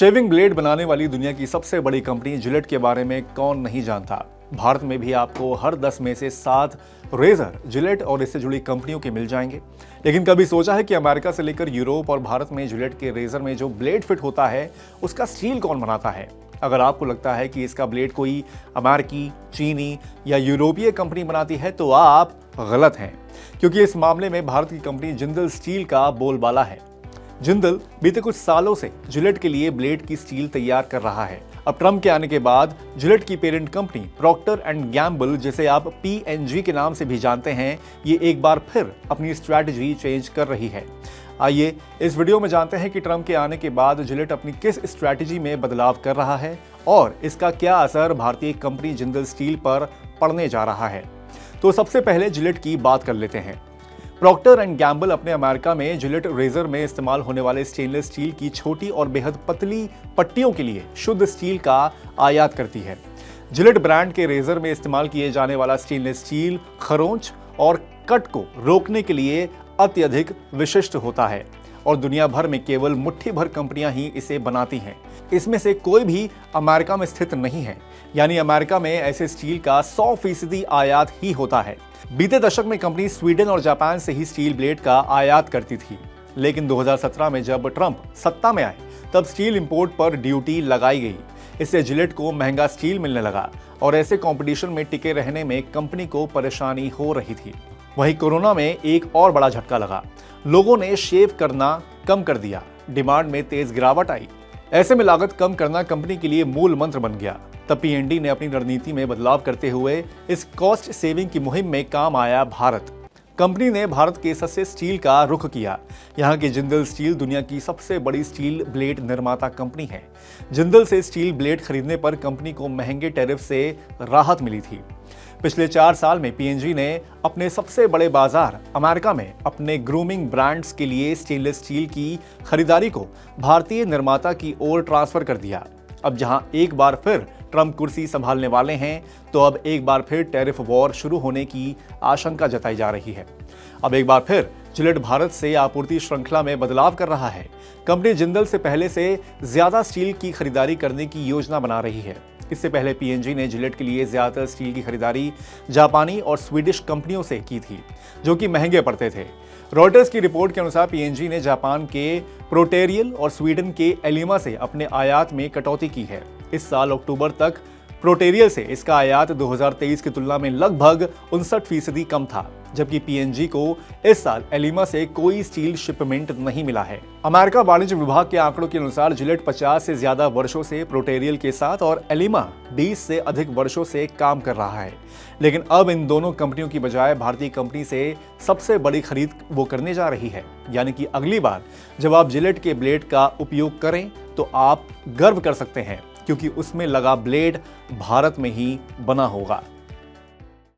Shaving blade बनाने वाली दुनिया की सबसे बड़ी कंपनी जिलेट के बारे में कौन नहीं जानता। भारत में भी आपको हर 10 में से 7 रेजर जिलेट और इससे जुड़ी कंपनियों के मिल जाएंगे। लेकिन कभी सोचा है कि अमेरिका से लेकर यूरोप और भारत में जिलेट के रेजर में जो ब्लेड फिट होता है उसका स्टील कौन बनाता है? अगर आपको लगता है कि इसका ब्लेड कोई अमेरिकी, चीनी या यूरोपीय कंपनी बनाती है तो आप गलत हैं, क्योंकि इस मामले में भारत की कंपनी जिंदल स्टील का बोलबाला है। जिंदल बीते कुछ सालों से जिलेट के लिए ब्लेड की स्टील तैयार कर रहा है। अब ट्रम्प के आने के बाद जिलेट की parent company Procter and Gamble, जिसे आप P&G के नाम से भी जानते हैं, ये एक बार फिर अपनी स्ट्रैटेजी चेंज कर रही है। आइए इस वीडियो में जानते हैं कि ट्रम्प के आने के बाद जिलेट अपनी किस स्ट्रैटेजी में बदलाव कर रहा है और इसका क्या असर भारतीय कंपनी जिंदल स्टील पर पड़ने जा रहा है। तो सबसे पहले जिलेट की बात कर लेते हैं। प्रॉक्टर एंड गैम्बल अपने अमेरिका में जिलेट रेजर में इस्तेमाल होने वाले स्टेनलेस स्टील की छोटी और बेहद पतली पट्टियों के लिए शुद्ध स्टील का आयात करती है। जिलेट ब्रांड के रेजर में इस्तेमाल किए जाने वाला स्टेनलेस स्टील खरोंच और कट को रोकने के लिए अत्यधिक विशिष्ट होता है और दुनिया भर में केवल मुट्ठी भर कंपनियां ही इसे बनाती हैं। इसमें से कोई भी अमेरिका में स्थित नहीं है, यानी अमेरिका में ऐसे स्टील का 100% आयात ही होता है। बीते दशक में कंपनी स्वीडन और जापान से ही स्टील ब्लेड का आयात करती थी, लेकिन 2017 में जब ट्रंप सत्ता में आए तब स्टील इंपोर्ट पर ड्यूटी लगाई गई। इससे जिलेट को महंगा स्टील मिलने लगा और ऐसे कंपटीशन में टिके रहने में कंपनी को परेशानी हो रही थी। वहीं कोरोना में एक और बड़ा झटका लगा। लोगों ने शेव करना कम कर दिया, डिमांड में तेज गिरावट आई। ऐसे में लागत कम करना कंपनी के लिए मूल मंत्र बन गया। तब P&D ने अपनी रणनीति में बदलाव करते हुए इस कॉस्ट सेविंग की मुहिम में काम आया भारत। कंपनी ने भारत के सस्ते स्टील का रुख किया। यहाँ की जिंदल स्टील दुनिया की सबसे बड़ी स्टील ब्लेड निर्माता कंपनी है। जिंदल से स्टील ब्लेड खरीदने पर कंपनी को महंगे टैरिफ से राहत मिली थी। पिछले 4 साल में P&G ने अपने सबसे बड़े बाजार अमेरिका में अपने ग्रूमिंग ब्रांड्स के लिए स्टेनलेस स्टील की खरीदारी को भारतीय निर्माता की ओर ट्रांसफर कर दिया। अब जहां एक बार फिर ट्रंप कुर्सी संभालने वाले हैं, तो अब एक बार फिर टैरिफ वॉर शुरू होने की आशंका जताई जा रही है। अब एक बार फिर जिलेट भारत से आपूर्ति श्रृंखला में बदलाव कर रहा है। कंपनी जिंदल से पहले से ज्यादा स्टील की खरीदारी करने की योजना बना रही है। इससे पहले P&G ने जिलेट के लिए ज्यादातर स्टील की खरीदारी जापानी और स्वीडिश कंपनियों से की थी, जो कि महंगे पड़ते थे। रॉयटर्स की रिपोर्ट के अनुसार P&G ने जापान के प्रोटेरियल और स्वीडन के एलिमा से अपने आयात में कटौती की है। इस साल अक्टूबर तक प्रोटेरियल से इसका आयात 2023 की तुलना में लगभग 59% कम था, जबकि P&G को इस साल एलिमा से कोई स्टील शिपमेंट नहीं मिला है। अमेरिका वाणिज्य विभाग के आंकड़ों के अनुसार जिलेट 50 से ज्यादा वर्षों से प्रोटेरियल के साथ और एलिमा 20 से अधिक वर्षों से काम कर रहा है। लेकिन अब इन दोनों कंपनियों की बजाय भारतीय कंपनी से सबसे बड़ी खरीद वो करने जा रही है। यानी कि अगली बार जब आप जिलेट के ब्लेड का उपयोग करें तो आप गर्व कर सकते हैं, क्योंकि उसमें लगा ब्लेड भारत में ही बना होगा।